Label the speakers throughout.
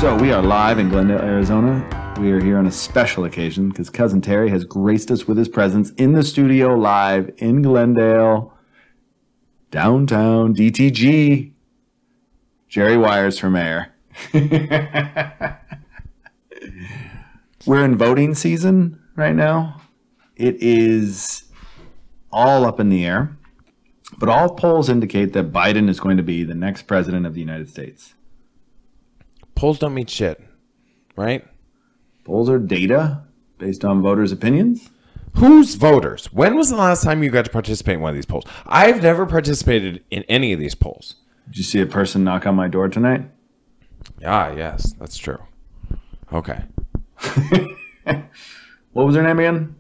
Speaker 1: So we are live in Glendale, Arizona. We are here on a special occasion because Cousin Terry has graced us with his presence in the studio live in Glendale, downtown DTG. Jerry Wires for mayor. We're in voting season right now. It is all up in the air, but all polls indicate that Biden is going to be the next president of the United States.
Speaker 2: Polls don't mean shit, right?
Speaker 1: Polls are data based on voters' opinions.
Speaker 2: Who's voters? When was the last time you got to participate in one of these polls? I've never participated in any of these polls.
Speaker 1: Did you see a person knock on my door tonight?
Speaker 2: Ah, yes, that's true. Okay.
Speaker 1: What was her name again?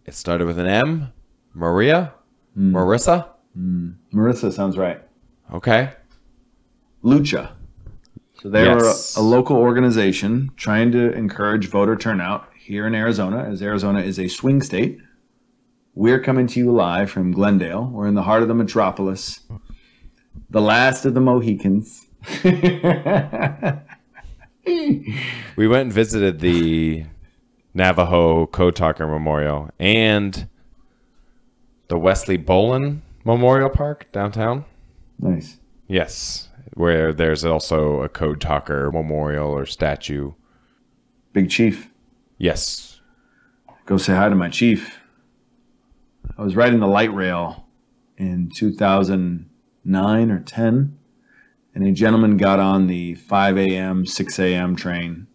Speaker 2: It started with an M. Maria? Marissa?
Speaker 1: Marissa sounds right.
Speaker 2: Okay.
Speaker 1: Lucha. So they were a local organization trying to encourage voter turnout here in Arizona, as Arizona is a swing state. We're coming to you live from Glendale. We're in the heart of the metropolis. The last of the Mohicans.
Speaker 2: We went and visited the Navajo Code Talker Memorial and the Wesley Bolin Memorial Park downtown.
Speaker 1: Nice.
Speaker 2: Yes, where there's also a Code Talker memorial or statue.
Speaker 1: Big Chief.
Speaker 2: Yes.
Speaker 1: Go say hi to my chief. I was riding the light rail in 2009 or 10, and a gentleman got on the 5 a.m., 6 a.m. train.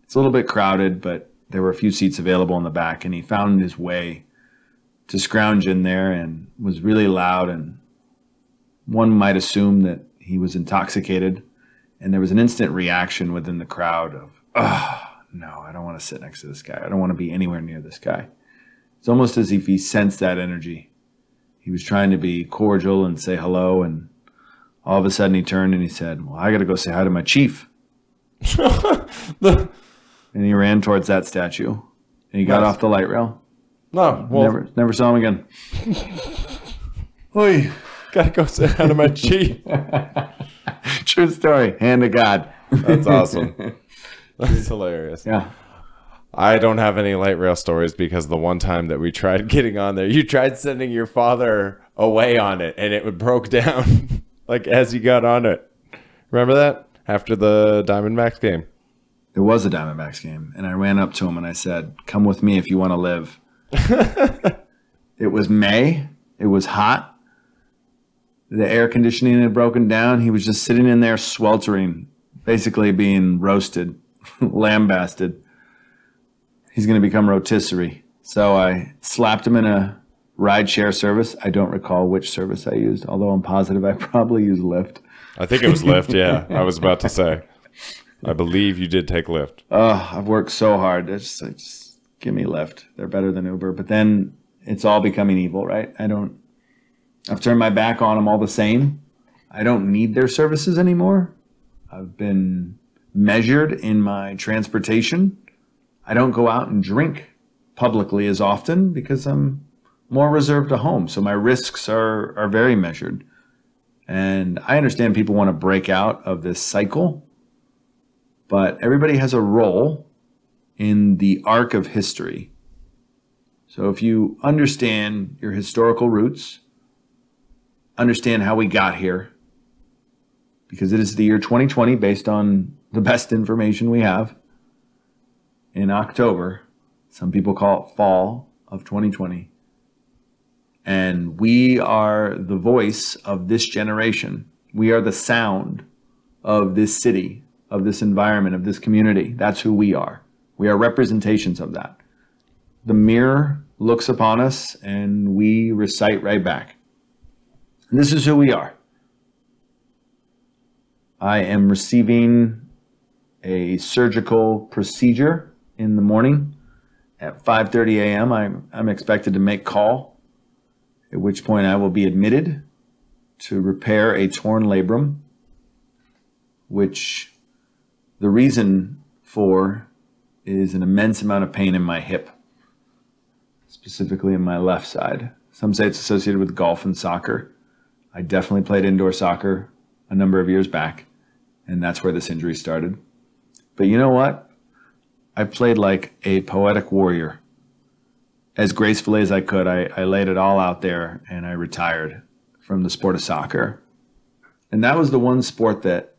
Speaker 1: It's a little bit crowded, but there were a few seats available in the back, and he found his way to scrounge in there and was really loud, and one might assume that he was intoxicated, and there was an instant reaction within the crowd of, no, I don't want to sit next to this guy. I don't want to be anywhere near this guy. It's almost as if he sensed that energy. He was trying to be cordial and say hello, and all of a sudden he turned and he said, well, I got to go say hi to my chief. And he ran towards that statue, and he got off the light rail.
Speaker 2: No, well,
Speaker 1: never saw him again. Oy.
Speaker 2: Gotta go say hi to my chief.
Speaker 1: True story. Hand to God.
Speaker 2: That's awesome. That's hilarious.
Speaker 1: Yeah.
Speaker 2: I don't have any light rail stories because the one time that we tried getting on there, you tried sending your father away on it and it broke down like as you got on it. Remember that? After the Diamondbacks game.
Speaker 1: It was a Diamondbacks game, and I ran up to him and I said, come with me if you want to live. It was May. It was hot. The air conditioning had broken down. He was just sitting in there sweltering, basically being roasted, lambasted. He's going to become rotisserie. So I slapped him in a ride share service. I don't recall which service I used, although I'm positive I probably used Lyft.
Speaker 2: I think it was Lyft, yeah. I was about to say. I believe you did take Lyft.
Speaker 1: I've worked so hard. Just give me Lyft. They're better than Uber. But then it's all becoming evil, right? I've turned my back on them all the same. I don't need their services anymore. I've been measured in my transportation. I don't go out and drink publicly as often because I'm more reserved to home. So my risks are very measured. And I understand people want to break out of this cycle, but everybody has a role in the arc of history. So if you understand your historical roots, understand how we got here, because it is the year 2020 based on the best information we have. In October, some people call it fall of 2020. And we are the voice of this generation. We are the sound of this city, of this environment, of this community. That's who we are. We are representations of that. The mirror looks upon us and we recite right back. And this is who we are. I am receiving a surgical procedure in the morning at 5:30 a.m. I'm expected to make call, at which point I will be admitted to repair a torn labrum, which the reason for is an immense amount of pain in my hip, specifically in my left side. Some say it's associated with golf and soccer. I definitely played indoor soccer a number of years back, And that's where this injury started. But you know what? I played like a poetic warrior. As gracefully as I could, I laid it all out there, and I retired from the sport of soccer. And that was the one sport that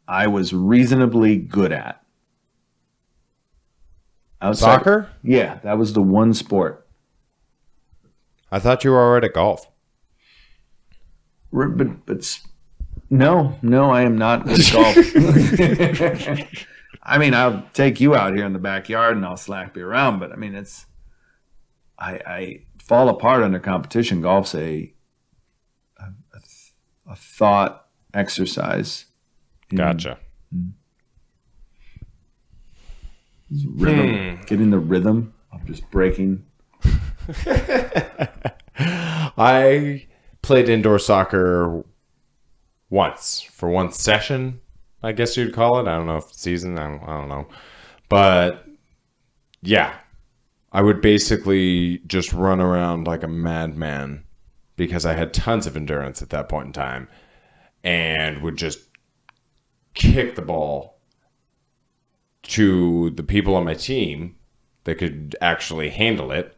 Speaker 1: I was reasonably good at.
Speaker 2: Soccer?
Speaker 1: Yeah, that was the one sport.
Speaker 2: I thought you were already at golf.
Speaker 1: But no, I am not good at golf. I mean, I'll take you out here in the backyard and I'll slap you around, but I mean, I fall apart under competition. Golf's a thought exercise.
Speaker 2: Gotcha.
Speaker 1: Rhythm, getting the rhythm of just breaking.
Speaker 2: I played indoor soccer once for one session, I guess you'd call it. I don't know if season, I don't know. But yeah, I would basically just run around like a madman because I had tons of endurance at that point in time and would just kick the ball to the people on my team that could actually handle it,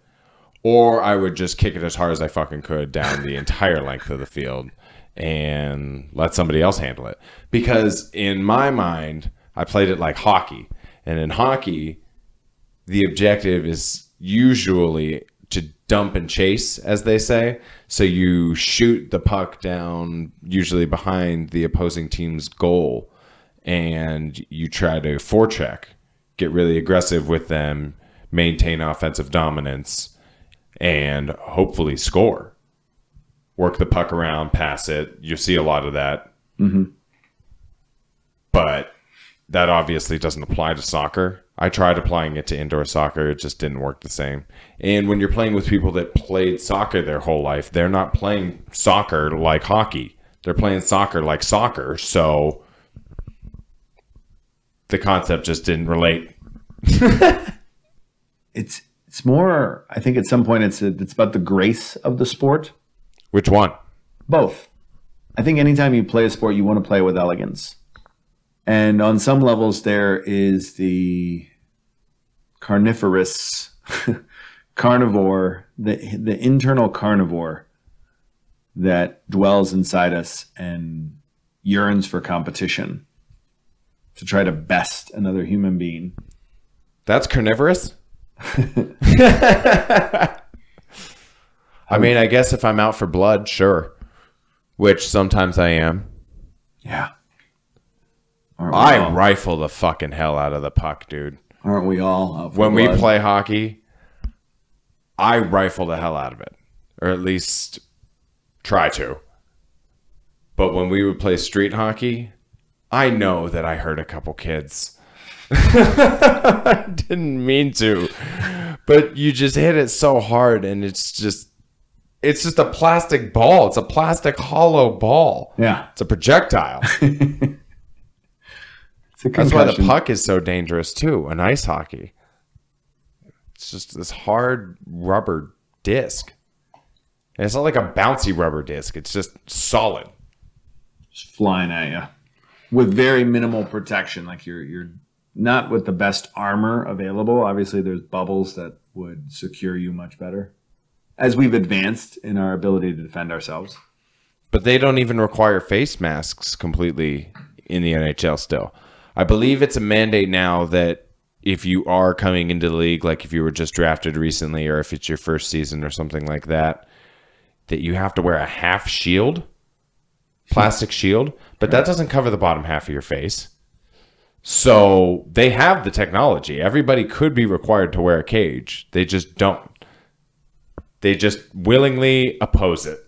Speaker 2: or I would just kick it as hard as I fucking could down the entire length of the field and let somebody else handle it. Because in my mind, I played it like hockey. And in hockey, the objective is usually to dump and chase, as they say. So you shoot the puck down, usually behind the opposing team's goal, and you try to forecheck, get really aggressive with them, maintain offensive dominance, and hopefully score. Work the puck around, pass it. You see a lot of that.
Speaker 1: Mm-hmm.
Speaker 2: But that obviously doesn't apply to soccer. I tried applying it to indoor soccer. It just didn't work the same. And when you're playing with people that played soccer their whole life, they're not playing soccer like hockey. They're playing soccer like soccer. So the concept just didn't relate.
Speaker 1: It's more, I think at some point it's about the grace of the sport.
Speaker 2: Which one?
Speaker 1: Both. I think anytime you play a sport, you want to play with elegance. And on some levels, there is the carnivorous carnivore, the internal carnivore that dwells inside us and yearns for competition to try to best another human being.
Speaker 2: That's carnivorous? I mean, I guess if I'm out for blood, sure. Which sometimes I am.
Speaker 1: Yeah.
Speaker 2: I rifle the fucking hell out of the puck, dude.
Speaker 1: Aren't we all?
Speaker 2: When we play hockey, I rifle the hell out of it. Or at least try to. But when we would play street hockey, I know that I hurt a couple kids. I didn't mean to. But you just hit it so hard and it's just a plastic ball. It's a plastic hollow ball.
Speaker 1: Yeah.
Speaker 2: It's a projectile. That's why the puck is so dangerous too in ice hockey. It's just this hard rubber disc. And it's not like a bouncy rubber disc. It's just solid.
Speaker 1: Just flying at you with very minimal protection. Like you're not with the best armor available. Obviously, there's bubbles that would secure you much better as we've advanced in our ability to defend ourselves.
Speaker 2: But they don't even require face masks completely in the NHL still. I believe it's a mandate now that if you are coming into the league, like if you were just drafted recently or if it's your first season or something like that, that you have to wear a half shield, plastic shield, but that doesn't cover the bottom half of your face. So they have the technology. Everybody could be required to wear a cage. They just don't. They just willingly oppose it.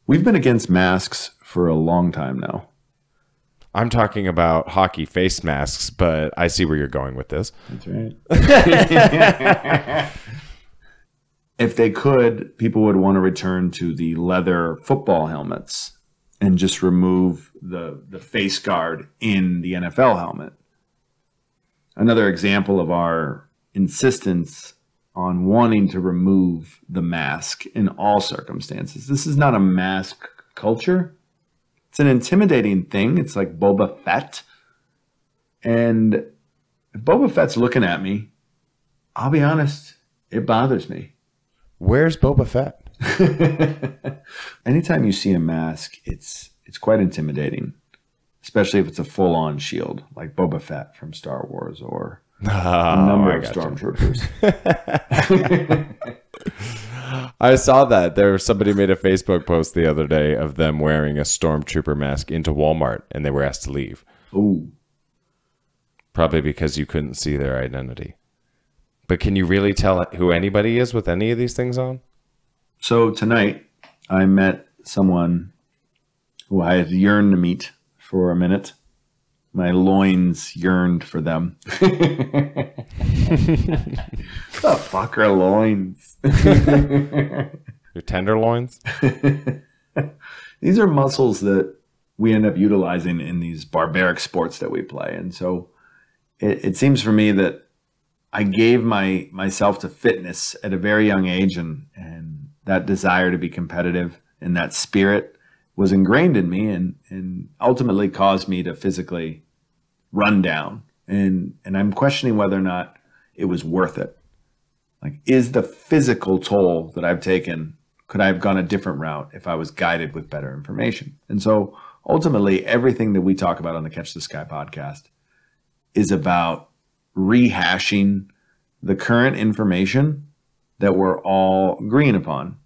Speaker 1: We've been against masks for a long time now.
Speaker 2: I'm talking about hockey face masks, but I see where you're going with this.
Speaker 1: That's right. If they could, people would want to return to the leather football helmets and just remove the face guard in the NFL helmet. Another example of our insistence on wanting to remove the mask in all circumstances. This is not a mask culture. It's an intimidating thing. It's like Boba Fett. And if Boba Fett's looking at me, I'll be honest, it bothers me.
Speaker 2: Where's Boba Fett?
Speaker 1: Anytime you see a mask, it's quite intimidating, especially if it's a full-on shield, like Boba Fett from Star Wars or a number of stormtroopers.
Speaker 2: I saw that. Somebody made a Facebook post the other day of them wearing a stormtrooper mask into Walmart, and they were asked to leave.
Speaker 1: Ooh.
Speaker 2: Probably because you couldn't see their identity. But can you really tell who anybody is with any of these things on?
Speaker 1: So tonight, I met someone who I had yearned to meet for a minute. My loins yearned for them. The fuck are loins?
Speaker 2: Your tenderloins?
Speaker 1: These are muscles that we end up utilizing in these barbaric sports that we play. And so it seems for me that I gave myself to fitness at a very young age, and that desire to be competitive and that spirit was ingrained in me and ultimately caused me to physically run down. And I'm questioning whether or not it was worth it. Like, is the physical toll that I've taken, could I have gone a different route if I was guided with better information? And so ultimately, everything that we talk about on the Catch the Sky podcast is about rehashing the current information that we're all agreeing upon,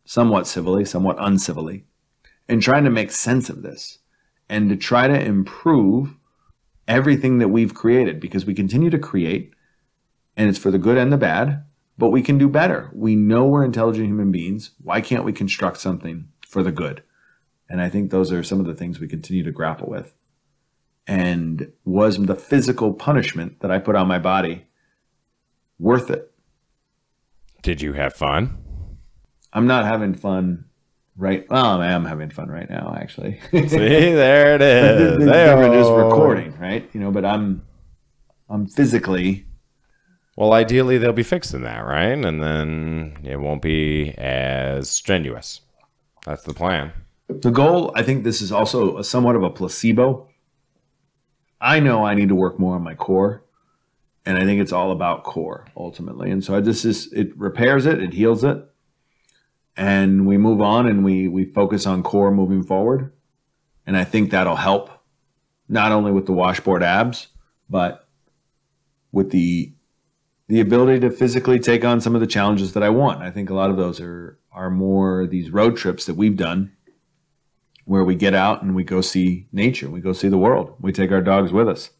Speaker 1: somewhat civilly, somewhat uncivilly, and trying to make sense of this and to try to improve everything that we've created, because we continue to create, and it's for the good and the bad, but we can do better. We know we're intelligent human beings. Why can't we construct something for the good? And I think those are some of the things we continue to grapple with. And was the physical punishment that I put on my body worth it?
Speaker 2: Did you have fun?
Speaker 1: I'm not having fun right. Well, I am having fun right now, actually.
Speaker 2: See, there it is.
Speaker 1: They're just recording, right? But I'm physically.
Speaker 2: Well, ideally, they'll be fixing that, right? And then it won't be as strenuous. That's the plan.
Speaker 1: The goal, I think this is also somewhat of a placebo. I know I need to work more on my core, and I think it's all about core ultimately. And so it repairs it, it heals it, and we move on and we focus on core moving forward. And I think that'll help not only with the washboard abs, but with the ability to physically take on some of the challenges that I want. I think a lot of those are more these road trips that we've done where we get out and we go see nature. We go see the world. We take our dogs with us.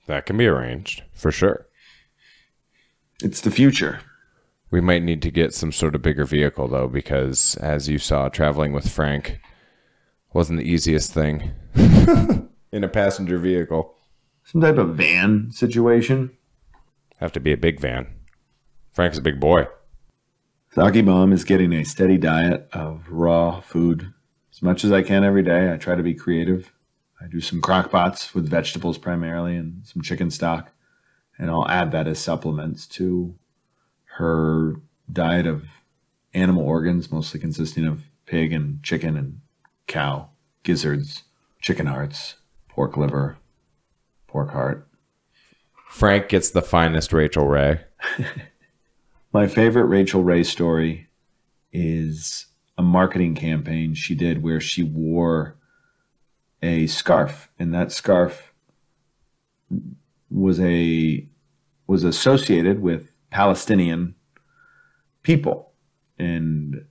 Speaker 2: That can be arranged, for sure.
Speaker 1: It's the future.
Speaker 2: We might need to get some sort of bigger vehicle, though, because as you saw, traveling with Frank wasn't the easiest thing in a passenger vehicle.
Speaker 1: Some type of van situation.
Speaker 2: Have to be a big van. Frank's a big boy.
Speaker 1: Socky Mom is getting a steady diet of raw food as much as I can every day. I try to be creative. I do some crock pots with vegetables primarily and some chicken stock. And I'll add that as supplements to her diet of animal organs, mostly consisting of pig and chicken and cow, gizzards, chicken hearts, pork liver, pork heart.
Speaker 2: Frank gets the finest Rachel Ray.
Speaker 1: My favorite Rachel Ray story is a marketing campaign she did where she wore a scarf, and that scarf was associated with Palestinian people and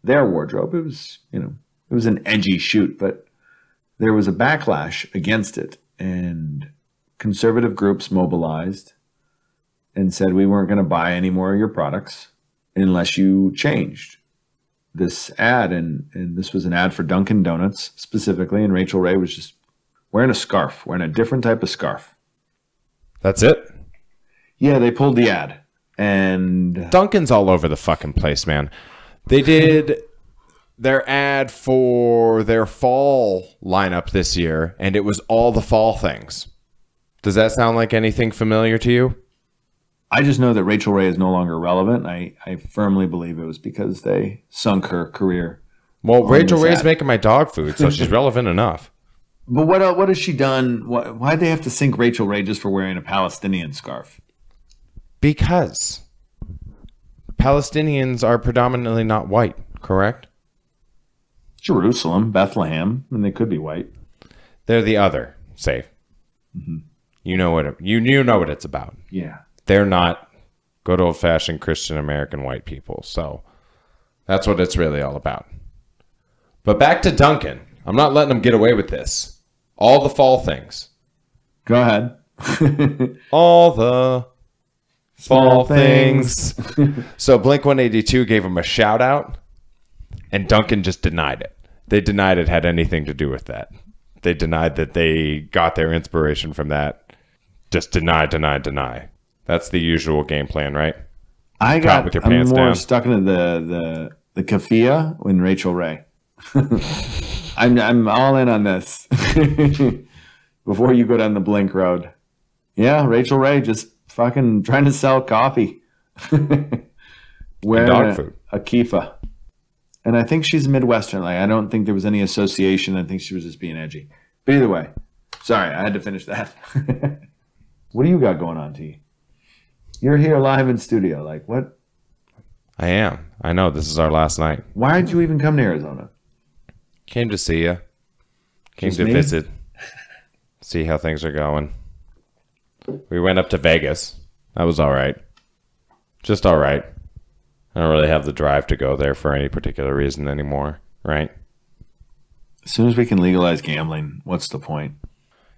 Speaker 1: their wardrobe. It was an edgy shoot, but there was a backlash against it, and conservative groups mobilized and said we weren't going to buy any more of your products unless you changed this ad. And this was an ad for Dunkin' Donuts specifically, and Rachel Ray was just wearing a scarf, wearing a different type of scarf.
Speaker 2: That's it?
Speaker 1: Yeah, they pulled the ad. And
Speaker 2: Dunkin's all over the fucking place, man. They did their ad for their fall lineup this year, and it was all the fall things. Does that sound like anything familiar to you?
Speaker 1: I just know that Rachel Ray is no longer relevant. I firmly believe it was because they sunk her career
Speaker 2: Well, Rachel Ray's making my dog food, so she's relevant enough.
Speaker 1: But what has she done? Why'd they have to sink Rachel Ray just for wearing a Palestinian scarf?
Speaker 2: Because Palestinians are predominantly not white, correct?
Speaker 1: Jerusalem, Bethlehem, and they could be white.
Speaker 2: They're the other, Saif. Mm-hmm. You know what you know what it's about.
Speaker 1: Yeah.
Speaker 2: They're not good old-fashioned Christian American white people. So that's what it's really all about. But back to Duncan. I'm not letting him get away with this. All the fall things.
Speaker 1: Go ahead.
Speaker 2: All the fall things. So Blink-182 gave him a shout-out, and Duncan just denied it. They denied it had anything to do with that. They denied that they got their inspiration from that. Just deny. That's the usual game plan, right?
Speaker 1: I'm more stuck into the kafia in Rachel Ray. I'm all in on this. Before you go down the Blink road. Yeah, Rachel Ray just fucking trying to sell coffee. Wearing
Speaker 2: dog food.
Speaker 1: A kifa. And I think she's Midwestern. Like, I don't think there was any association. I think she was just being edgy. But either way, sorry, I had to finish that. What do you got going on, T? You're here live in studio. Like, what?
Speaker 2: I am. I know. This is our last night.
Speaker 1: Why did you even come to Arizona?
Speaker 2: Came to see you. Came
Speaker 1: Just
Speaker 2: to
Speaker 1: me?
Speaker 2: visit. See how things are going. We went up to Vegas. That was all right. Just all right. I don't really have the drive to go there for any particular reason anymore, right?
Speaker 1: As soon as we can legalize gambling, what's the point?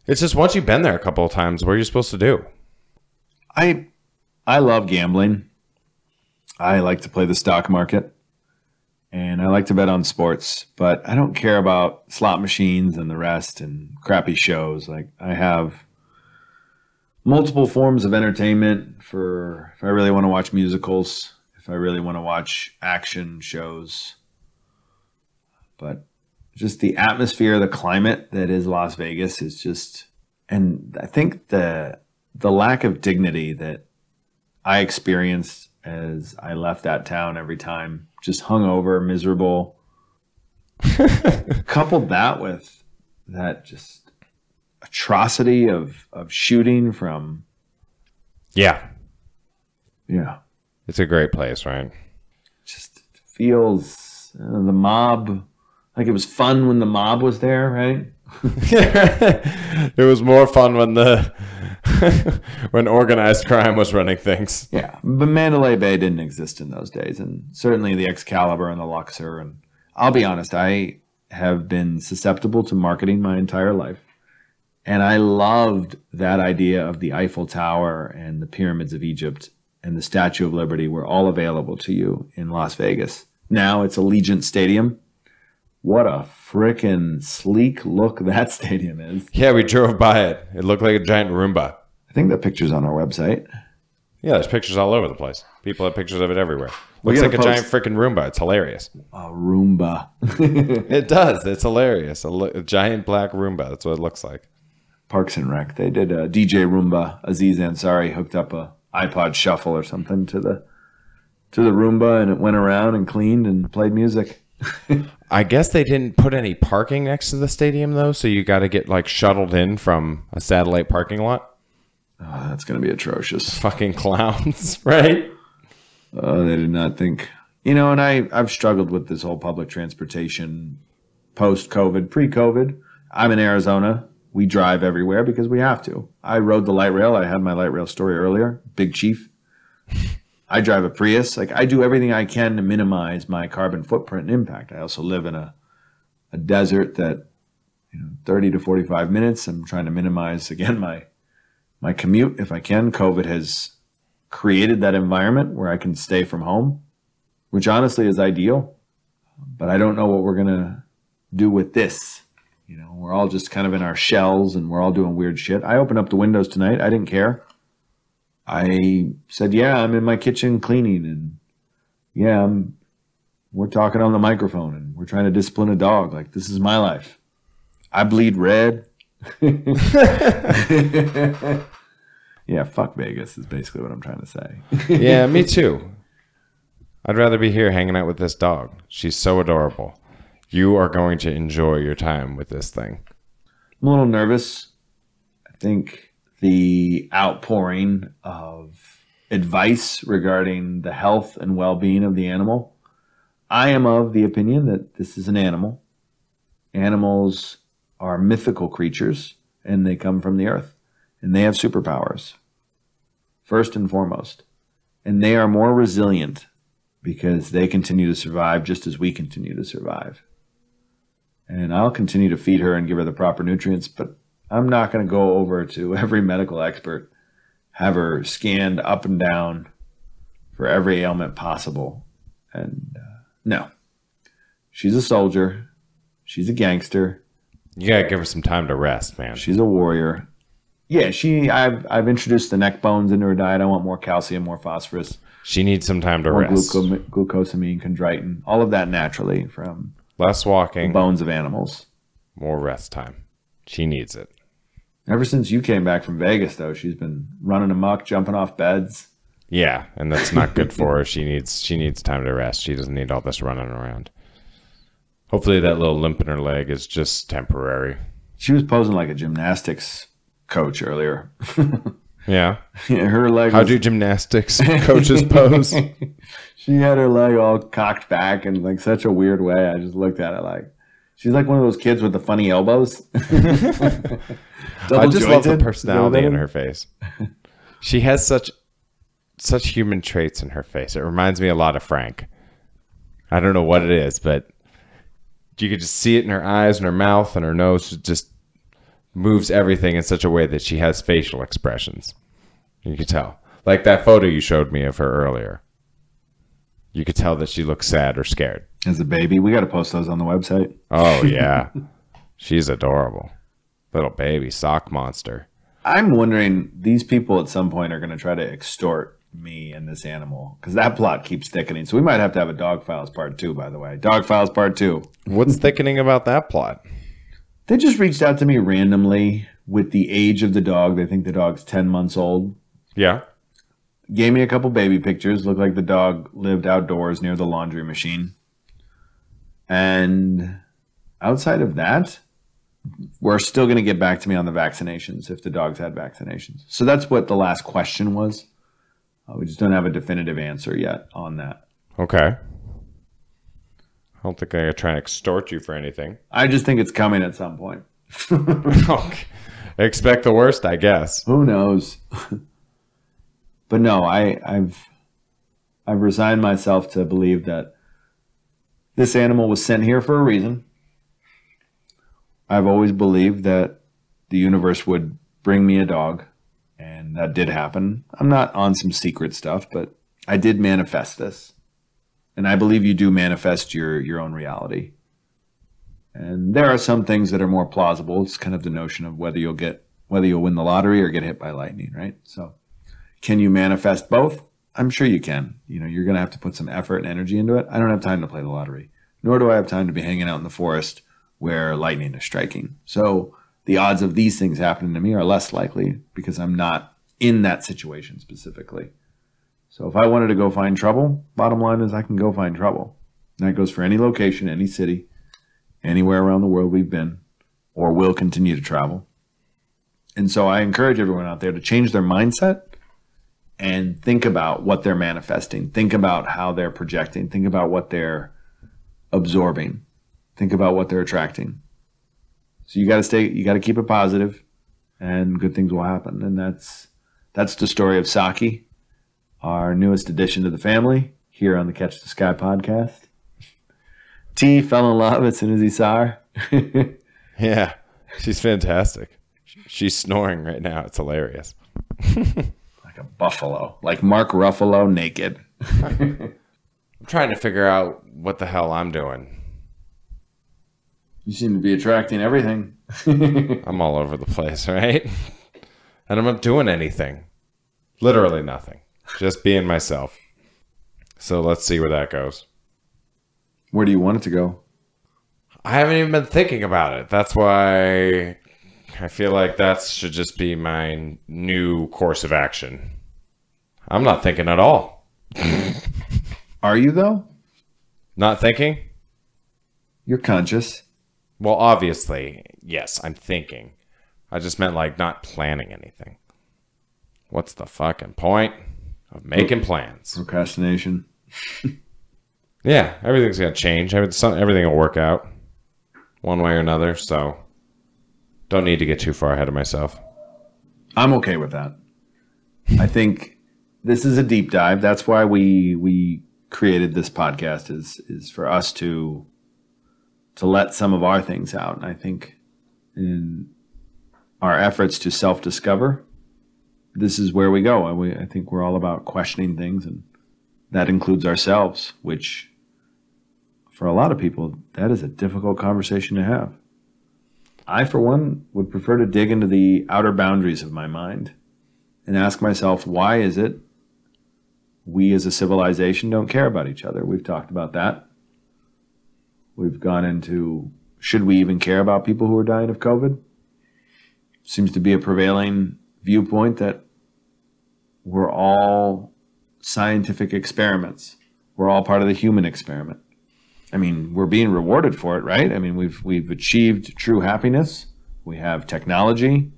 Speaker 2: It's just once you've been there a couple of times, what are you supposed to do?
Speaker 1: I love gambling. I like to play the stock market. And I like to bet on sports. But I don't care about slot machines and the rest and crappy shows. Like, I have multiple forms of entertainment for if I really want to watch musicals, if I really want to watch action shows. But just the atmosphere, the climate that is Las Vegas is just, and I think the lack of dignity that I experienced as I left that town every time, just hungover, miserable, coupled that with that just atrocity of shooting from.
Speaker 2: Yeah.
Speaker 1: Yeah.
Speaker 2: It's a great place, right?
Speaker 1: Just feels the mob. Like, it was fun when the mob was there, right?
Speaker 2: It was more fun when when organized crime was running things.
Speaker 1: Yeah, but Mandalay Bay didn't exist in those days, and certainly the Excalibur and the Luxor. And I'll be honest, I have been susceptible to marketing my entire life, and I loved that idea of the Eiffel Tower and the pyramids of Egypt and the Statue of Liberty were all available to you in Las Vegas. Now it's Allegiant Stadium. What a frickin' sleek look that stadium is.
Speaker 2: Yeah, we drove by it. It looked like a giant Roomba.
Speaker 1: I think the picture's on our website.
Speaker 2: Yeah, there's pictures all over the place. People have pictures of it everywhere. Looks like a giant freaking Roomba. It's hilarious.
Speaker 1: A Roomba.
Speaker 2: It does. It's hilarious. A giant black Roomba. That's what it looks like.
Speaker 1: Parks and Rec. They did a DJ Roomba. Aziz Ansari hooked up a iPod Shuffle or something to the Roomba, and it went around and cleaned and played music.
Speaker 2: I guess they didn't put any parking next to the stadium, though, so you got to get, like, shuttled in from a satellite parking lot.
Speaker 1: Oh, that's going to be atrocious.
Speaker 2: Fucking clowns, right?
Speaker 1: They did not think. You know, and I've struggled with this whole public transportation post-COVID, pre-COVID. I'm in Arizona. We drive everywhere because we have to. I rode the light rail. I had my light rail story earlier. Big Chief. I drive a Prius. Like, I do everything I can to minimize my carbon footprint and impact. I also live in a desert that, 30 to 45 minutes. I'm trying to minimize, again, my commute if I can. COVID has created that environment where I can stay from home, which honestly is ideal. But I don't know what we're going to do with this. We're all just kind of in our shells and we're all doing weird shit. I opened up the windows tonight. I didn't care. I said, yeah, I'm in my kitchen cleaning, and yeah, we're talking on the microphone, and we're trying to discipline a dog. Like, this is my life. I bleed red. Yeah, fuck Vegas is basically what I'm trying to say.
Speaker 2: Yeah, me too. I'd rather be here hanging out with this dog. She's so adorable. You are going to enjoy your time with this thing.
Speaker 1: I'm a little nervous. I think the outpouring of advice regarding the health and well-being of the animal, I am of the opinion that this is an animal. Animals are mythical creatures, and they come from the earth, and they have superpowers, first and foremost. And they are more resilient because they continue to survive just as we continue to survive. And I'll continue to feed her and give her the proper nutrients, but I'm not going to go over to every medical expert, have her scanned up and down for every ailment possible. And no, she's a soldier. She's a gangster.
Speaker 2: You got to give her some time to rest, man.
Speaker 1: She's a warrior. Yeah, I've introduced the neck bones into her diet. I want more calcium, more phosphorus.
Speaker 2: She needs some time to
Speaker 1: more
Speaker 2: rest.
Speaker 1: Glucosamine, chondroitin, all of that naturally from
Speaker 2: less walking,
Speaker 1: the bones of animals.
Speaker 2: More rest time. She needs it.
Speaker 1: Ever since you came back from Vegas, though, she's been running amok, jumping off beds.
Speaker 2: Yeah, and that's not good for her. She needs time to rest. She doesn't need all this running around. Hopefully that little limp in her leg is just temporary.
Speaker 1: She was posing like a gymnastics coach earlier.
Speaker 2: Yeah.
Speaker 1: Her leg.
Speaker 2: How do gymnastics coaches pose?
Speaker 1: She had her leg all cocked back in like such a weird way. I just looked at it like she's like one of those kids with the funny elbows.
Speaker 2: I just love the personality in her face. She has such human traits in her face. It reminds me a lot of Frank. I don't know what it is, but you could just see it in her eyes and her mouth and her nose. She just moves everything in such a way that she has facial expressions. You could tell. Like that photo you showed me of her earlier. You could tell that she looks sad or scared.
Speaker 1: As a baby. We got to post those on the website.
Speaker 2: Oh, yeah. She's adorable. Little baby sock monster.
Speaker 1: I'm wondering, these people at some point are going to try to extort me and this animal because that plot keeps thickening. So we might have to have a Dog Files Part 2, by the way. Dog Files Part 2.
Speaker 2: What's thickening about that plot?
Speaker 1: They just reached out to me randomly with the age of the dog. They think the dog's 10 months old.
Speaker 2: Yeah.
Speaker 1: Gave me a couple baby pictures. Looked like the dog lived outdoors near the laundry machine. And outside of that, we're still going to get back to me on the vaccinations if the dogs had vaccinations. So that's what the last question was. We just don't have a definitive answer yet on that.
Speaker 2: Okay. I don't think I'm going to try and extort you for anything.
Speaker 1: I just think it's coming at some point.
Speaker 2: Okay. Expect the worst, I guess.
Speaker 1: Who knows? But no, I've resigned myself to believe that this animal was sent here for a reason. I've always believed that the universe would bring me a dog, and that did happen. I'm not on some secret stuff, but I did manifest this. And I believe you do manifest your own reality. And there are some things that are more plausible. It's kind of the notion of whether you'll win the lottery or get hit by lightning, right? So can you manifest both? I'm sure you can. You know, you're going to have to put some effort and energy into it. I don't have time to play the lottery, nor do I have time to be hanging out in the forest where lightning is striking. So the odds of these things happening to me are less likely because I'm not in that situation specifically. So if I wanted to go find trouble, bottom line is I can go find trouble. And that goes for any location, any city, anywhere around the world we've been or will continue to travel. And so I encourage everyone out there to change their mindset and think about what they're manifesting. Think about how they're projecting. Think about what they're absorbing. Think about what they're attracting. So you got to keep it positive and good things will happen. And that's the story of Socky, our newest addition to the family here on the Catch the Sky podcast. T fell in love as soon as he saw her.
Speaker 2: Yeah, she's fantastic. She's snoring right now. It's hilarious.
Speaker 1: Like a buffalo, like Mark Ruffalo naked.
Speaker 2: I'm trying to figure out what the hell I'm doing.
Speaker 1: You seem to be attracting everything.
Speaker 2: I'm all over the place, right? And I'm not doing anything. Literally nothing. Just being myself. So let's see where that goes.
Speaker 1: Where do you want it to go?
Speaker 2: I haven't even been thinking about it. That's why I feel like that should just be my new course of action. I'm not thinking at all.
Speaker 1: Are you, though?
Speaker 2: Not thinking?
Speaker 1: You're conscious.
Speaker 2: Well, obviously, yes, I'm thinking. I just meant like not planning anything. What's the fucking point of making plans?
Speaker 1: Procrastination.
Speaker 2: Yeah, everything's going to change. Everything will work out one way or another, so don't need to get too far ahead of myself.
Speaker 1: I'm okay with that. I think this is a deep dive. That's why we created this podcast is for us to let some of our things out. And I think in our efforts to self-discover, this is where we go. I think we're all about questioning things, and that includes ourselves, which for a lot of people, that is a difficult conversation to have. I, for one, would prefer to dig into the outer boundaries of my mind and ask myself, why is it we as a civilization don't care about each other? We've talked about that. We've gone into, should we even care about people who are dying of COVID? Seems to be a prevailing viewpoint that we're all scientific experiments. We're all part of the human experiment. I mean, we're being rewarded for it, right? I mean, we've achieved true happiness. We have technology,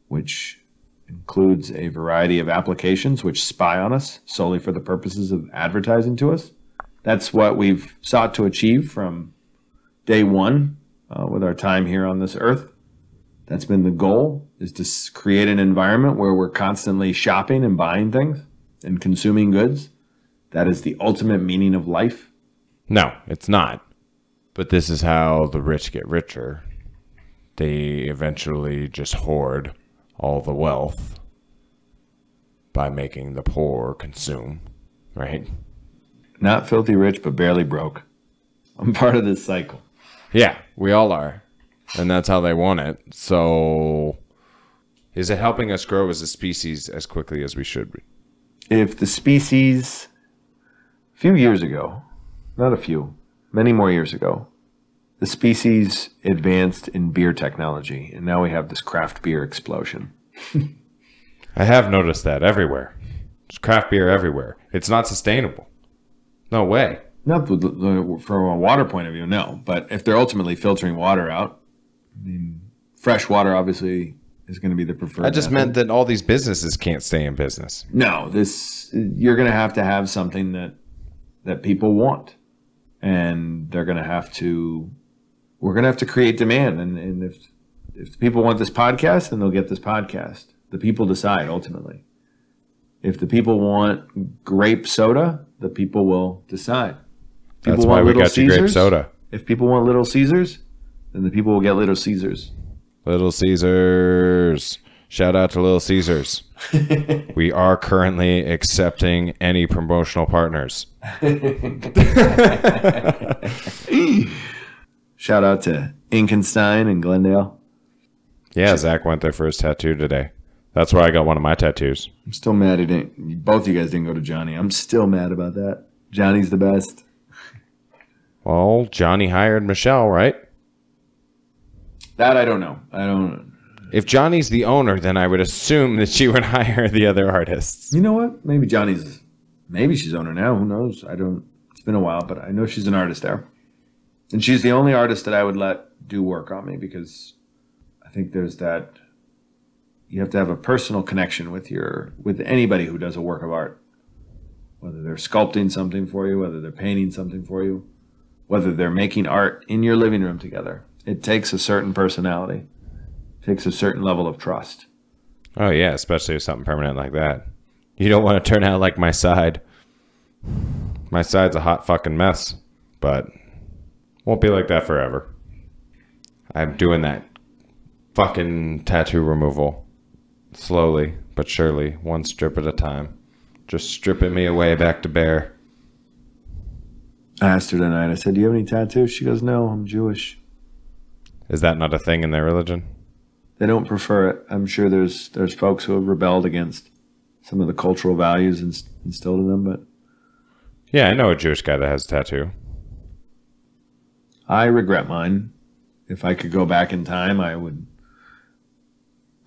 Speaker 1: which includes a variety of applications which spy on us solely for the purposes of advertising to us. That's what we've sought to achieve from day one with our time here on this earth. That's been the goal, is to create an environment where we're constantly shopping and buying things and consuming goods. That is the ultimate meaning of life.
Speaker 2: No, it's not. But this is how the rich get richer. They eventually just hoard all the wealth by making the poor consume, right?
Speaker 1: Not filthy rich, but barely broke. I'm part of this cycle.
Speaker 2: Yeah, we all are. And that's how they want it. So is it helping us grow as a species as quickly as we should be?
Speaker 1: If the species, a few years ago, not a few, many more years ago, the species advanced in beer technology, and now we have this craft beer explosion.
Speaker 2: I have noticed that everywhere. There's craft beer everywhere. It's not sustainable. No way.
Speaker 1: Not from a water point of view, no. But if they're ultimately filtering water out, I mean, fresh water obviously is going to be the preferred.
Speaker 2: I just
Speaker 1: method.
Speaker 2: meant that all these businesses can't stay in business.
Speaker 1: No, you're going to have something that people want, and they're going to have to. We're going to have to create demand, and if people want this podcast, then they'll get this podcast. The people decide ultimately. If the people want grape soda, the people will decide. People
Speaker 2: That's why we got you grape soda.
Speaker 1: If people want Little Caesars, then the people will get Little Caesars.
Speaker 2: Little Caesars. Shout out to Little Caesars. We are currently accepting any promotional partners.
Speaker 1: Shout out to Inkenstein in Glendale.
Speaker 2: Yeah, Zach went there for his tattoo today. That's where I got one of my tattoos.
Speaker 1: I'm still mad he didn't. Both of you guys didn't go to Johnny. I'm still mad about that. Johnny's the best.
Speaker 2: Well, Johnny hired Michelle, right?
Speaker 1: That I don't know.
Speaker 2: If Johnny's the owner, then I would assume that she would hire the other artists.
Speaker 1: You know what? Maybe she's owner now. Who knows? It's been a while, but I know she's an artist there. And she's the only artist that I would let do work on me, because I think there's that. You have to have a personal connection with anybody who does a work of art, whether they're sculpting something for you, whether they're painting something for you, whether they're making art in your living room together. It takes a certain personality. It takes a certain level of trust.
Speaker 2: Oh, yeah, especially with something permanent like that. You don't want to turn out like my side. My side's a hot fucking mess, but won't be like that forever. I'm doing that fucking tattoo removal slowly but surely, one strip at a time. Just stripping me away back to bare.
Speaker 1: I asked her tonight, I said, do you have any tattoos? She goes, no, I'm Jewish.
Speaker 2: Is that not a thing in their religion?
Speaker 1: They don't prefer it. I'm sure there's folks who have rebelled against some of the cultural values instilled in them, but
Speaker 2: yeah, I know a Jewish guy that has a tattoo.
Speaker 1: I regret mine. If I could go back in time, I would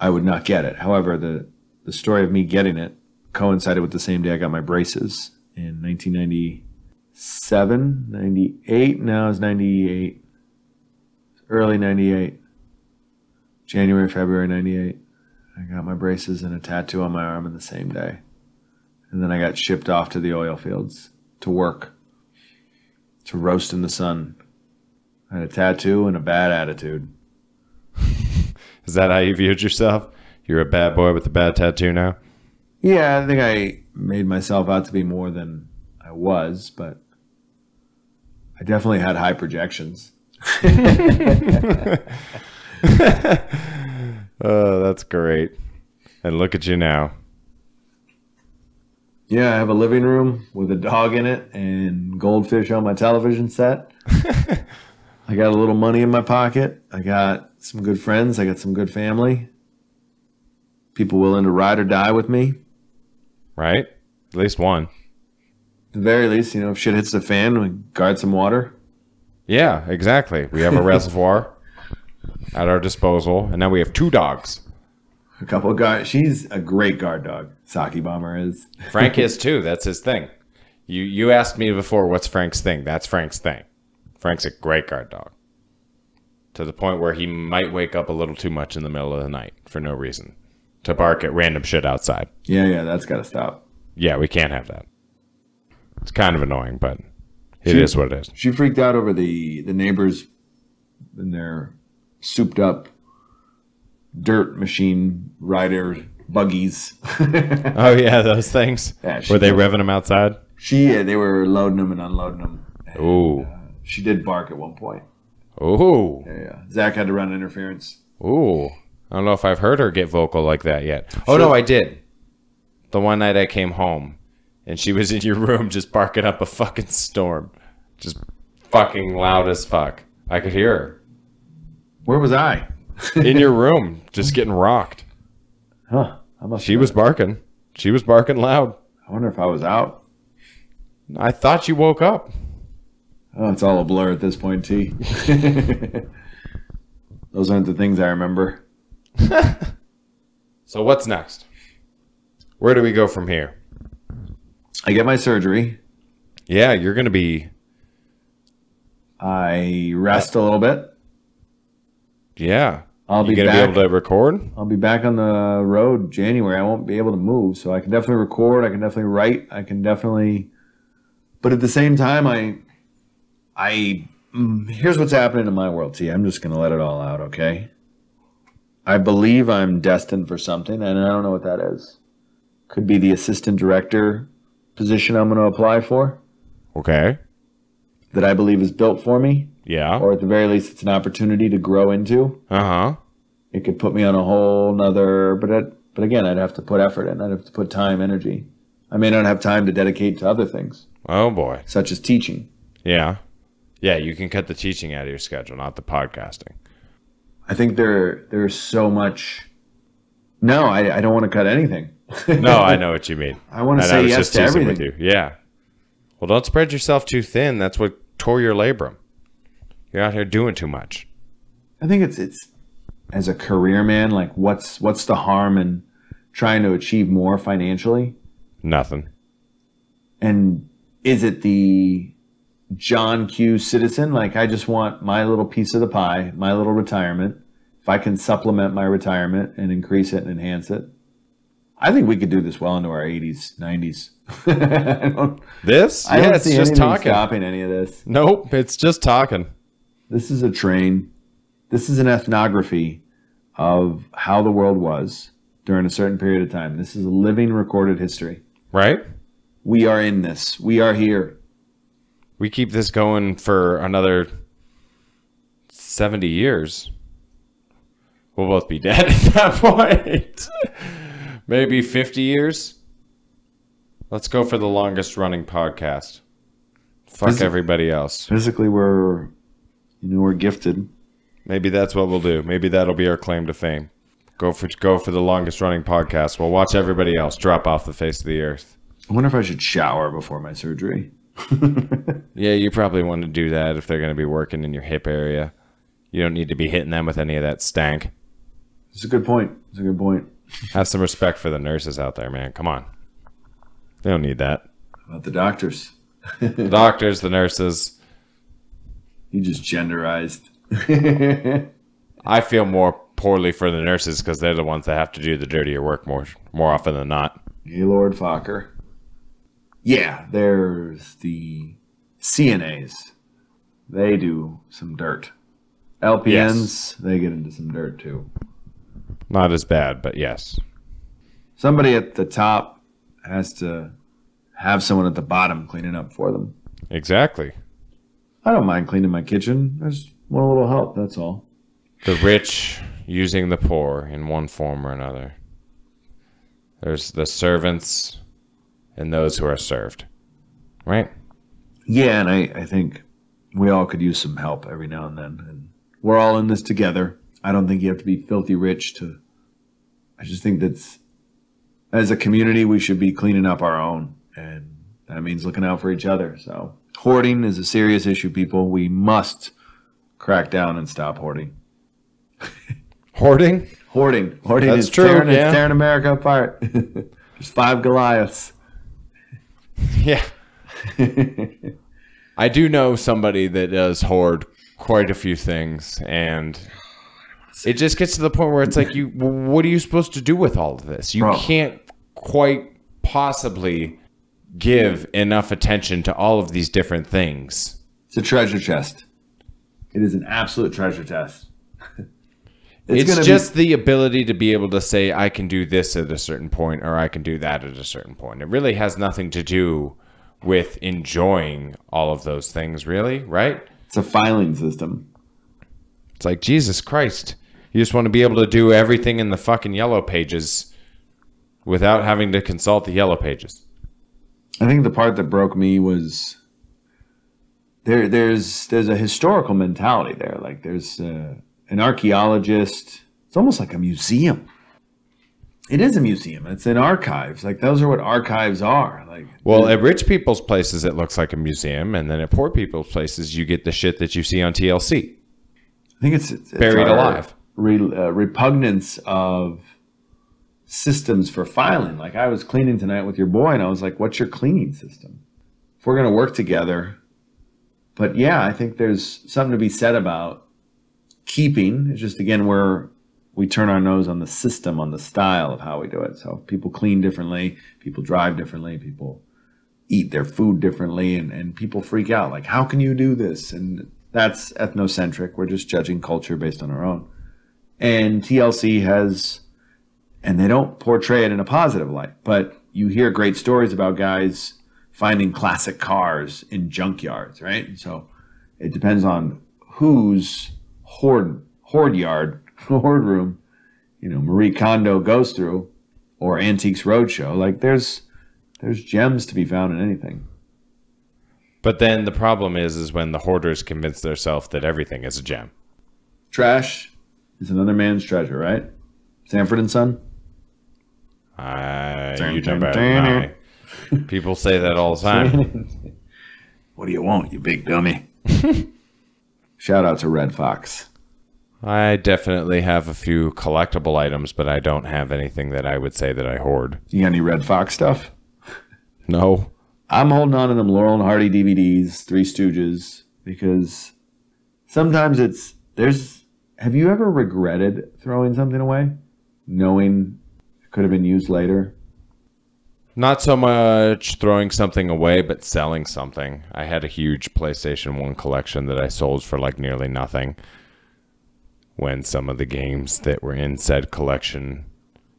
Speaker 1: not get it. However, the story of me getting it coincided with the same day I got my braces in 1997, 98. No, it was 98. early 98. January, February 98. I got my braces and a tattoo on my arm in the same day. And then I got shipped off to the oil fields to work, to roast in the sun. I had a tattoo and a bad attitude.
Speaker 2: Is that how you viewed yourself? You're a bad boy with a bad tattoo now?
Speaker 1: Yeah, I think I made myself out to be more than I was, but I definitely had high projections.
Speaker 2: Oh, that's great. And look at you now.
Speaker 1: Yeah, I have a living room with a dog in it and goldfish on my television set. I got a little money in my pocket. I got some good friends. I got some good family. People willing to ride or die with me.
Speaker 2: Right? At least one.
Speaker 1: At the very least, if shit hits the fan, we guard some water.
Speaker 2: Yeah, exactly. We have a reservoir at our disposal, and now we have 2 dogs.
Speaker 1: A couple of guards. She's a great guard dog. Socky Bomber is.
Speaker 2: Frank is too. That's his thing. You asked me before, what's Frank's thing? That's Frank's thing. Frank's a great guard dog. To the point where he might wake up a little too much in the middle of the night for no reason. To bark at random shit outside.
Speaker 1: Yeah, that's got to stop.
Speaker 2: Yeah, we can't have that. It's kind of annoying, but it is what it is.
Speaker 1: She freaked out over the neighbors in their souped up dirt machine rider buggies.
Speaker 2: Oh, yeah, those things.
Speaker 1: Yeah,
Speaker 2: were they revving them outside?
Speaker 1: They were loading them and unloading them. And,
Speaker 2: ooh.
Speaker 1: She did bark at one point.
Speaker 2: Ooh.
Speaker 1: Yeah. Zach had to run interference.
Speaker 2: Ooh. I don't know if I've heard her get vocal like that yet. Oh, no, I did. The one night I came home, and she was in your room just barking up a fucking storm. Just fucking loud as fuck. I could hear her.
Speaker 1: Where was I?
Speaker 2: In your room, just getting rocked.
Speaker 1: Huh.
Speaker 2: She was barking. She was barking loud.
Speaker 1: I wonder if I was out.
Speaker 2: I thought you woke up.
Speaker 1: Oh, it's all a blur at this point, T. Those aren't the things I remember.
Speaker 2: So what's next? Where do we go from here?
Speaker 1: I get my surgery.
Speaker 2: Yeah, you're going to be...
Speaker 1: I rest a little bit.
Speaker 2: Yeah.
Speaker 1: I'll be
Speaker 2: going to be able to record?
Speaker 1: I'll be back on the road January. I won't be able to move, so I can definitely record. I can definitely write. I can definitely... But at the same time, here's what's happening in my world, T. I'm just going to let it all out, okay? I believe I'm destined for something, and I don't know what that is. Could be the assistant director position I'm going to apply for.
Speaker 2: Okay.
Speaker 1: That I believe is built for me.
Speaker 2: Yeah.
Speaker 1: Or at the very least, it's an opportunity to grow into.
Speaker 2: Uh-huh.
Speaker 1: It could put me on a whole nother... But again, I'd have to put effort in. I'd have to put time, energy. I may not have time to dedicate to other things.
Speaker 2: Oh, boy.
Speaker 1: Such as teaching.
Speaker 2: Yeah. Yeah, you can cut the teaching out of your schedule, not the podcasting.
Speaker 1: I think there's so much... No, I don't want to cut anything.
Speaker 2: No, I know what you mean.
Speaker 1: I want to say yes to everything. With you.
Speaker 2: Yeah. Well, don't spread yourself too thin. That's what tore your labrum. You're out here doing too much.
Speaker 1: I think it's as a career man, like what's the harm in trying to achieve more financially?
Speaker 2: Nothing.
Speaker 1: And is it the John Q. citizen? Like, I just want my little piece of the pie, my little retirement. If I can supplement my retirement and increase it and enhance it, I think we could do this well into our 80s, 90s. I don't see
Speaker 2: just talking.
Speaker 1: Stopping any of this.
Speaker 2: Nope, it's just talking.
Speaker 1: This is a train. This is an ethnography of how the world was during a certain period of time. This is a living recorded history.
Speaker 2: Right?
Speaker 1: We are in this. We are here.
Speaker 2: We keep this going for another 70 years. We'll both be dead at that point. Maybe 50 years. Let's go for the longest running podcast. Fuck everybody else.
Speaker 1: Physically, we're gifted.
Speaker 2: Maybe that's what we'll do. Maybe that'll be our claim to fame. Go for the longest running podcast. We'll watch everybody else drop off the face of the earth.
Speaker 1: I wonder if I should shower before my surgery.
Speaker 2: Yeah, you probably want to do that if they're going to be working in your hip area. You don't need to be hitting them with any of that stank.
Speaker 1: It's a good point.
Speaker 2: Have some respect for the nurses out there, man. Come on. They don't need that.
Speaker 1: How about the doctors?
Speaker 2: The doctors, the nurses.
Speaker 1: You just genderized.
Speaker 2: I feel more poorly for the nurses because they're the ones that have to do the dirtier work more often than not.
Speaker 1: Gaylord Fokker. Yeah, there's the CNAs. They do some dirt. LPNs, yes. They get into some dirt too.
Speaker 2: Not as bad, but yes.
Speaker 1: Somebody at the top has to have someone at the bottom cleaning up for them.
Speaker 2: Exactly.
Speaker 1: I don't mind cleaning my kitchen. I just want a little help, that's all.
Speaker 2: The rich using the poor in one form or another. There's the servants and those who are served. Right?
Speaker 1: Yeah, and I think we all could use some help every now and then. And we're all in this together. I don't think you have to be filthy rich to... I just think that's... As a community, we should be cleaning up our own. And that means looking out for each other. So hoarding is a serious issue, people. We must crack down and stop hoarding.
Speaker 2: Hoarding?
Speaker 1: Hoarding. Hoarding
Speaker 2: That's
Speaker 1: is
Speaker 2: true,
Speaker 1: it's tearing America apart. There's 5 Goliaths.
Speaker 2: Yeah. I do know somebody that does hoard quite a few things, and it just gets to the point where it's like, what are you supposed to do with all of this? You can't quite possibly give enough attention to all of these different things.
Speaker 1: It's a treasure chest. It is an absolute treasure chest.
Speaker 2: It's just the ability to be able to say, I can do this at a certain point, or I can do that at a certain point. It really has nothing to do with enjoying all of those things, really, right?
Speaker 1: It's a filing system.
Speaker 2: It's like, Jesus Christ. You just want to be able to do everything in the fucking yellow pages without having to consult the yellow pages.
Speaker 1: I think the part that broke me was there's a historical mentality there. Like there's an archaeologist. It's almost like a museum. It is a museum. It's an archives. Like those are what archives are. Like,
Speaker 2: well, at rich people's places, it looks like a museum, and then at poor people's places, you get the shit that you see on TLC.
Speaker 1: I think it's
Speaker 2: buried alive.
Speaker 1: Repugnance of systems for filing. Like I was cleaning tonight with your boy, and I was like, "What's your cleaning system?" If we're gonna work together, but yeah, I think there's something to be said about keeping. It's just again where we turn our nose on the system, on the style of how we do it. So people clean differently, people drive differently, people eat their food differently, and people freak out. Like, how can you do this? And that's ethnocentric. We're just judging culture based on our own. And TLC has, and they don't portray it in a positive light, but you hear great stories about guys finding classic cars in junkyards, right? And so it depends on whose hoard yard, hoard room, Marie Kondo goes through, or Antiques Roadshow. Like there's gems to be found in anything.
Speaker 2: But then the problem is when the hoarders convince themselves that everything is a gem.
Speaker 1: Trash is another man's treasure, right? Sanford and Son.
Speaker 2: You know better than I. People say that all the time.
Speaker 1: What do you want, you big dummy? Shout out to Red Fox.
Speaker 2: I definitely have a few collectible items, but I don't have anything that I would say that I hoard.
Speaker 1: You got any Red Fox stuff?
Speaker 2: No.
Speaker 1: I'm holding on to them Laurel and Hardy DVDs, Three Stooges, because sometimes have you ever regretted throwing something away, knowing it could have been used later?
Speaker 2: Not so much throwing something away, but selling something. I had a huge PlayStation 1 collection that I sold for like nearly nothing, when some of the games that were in said collection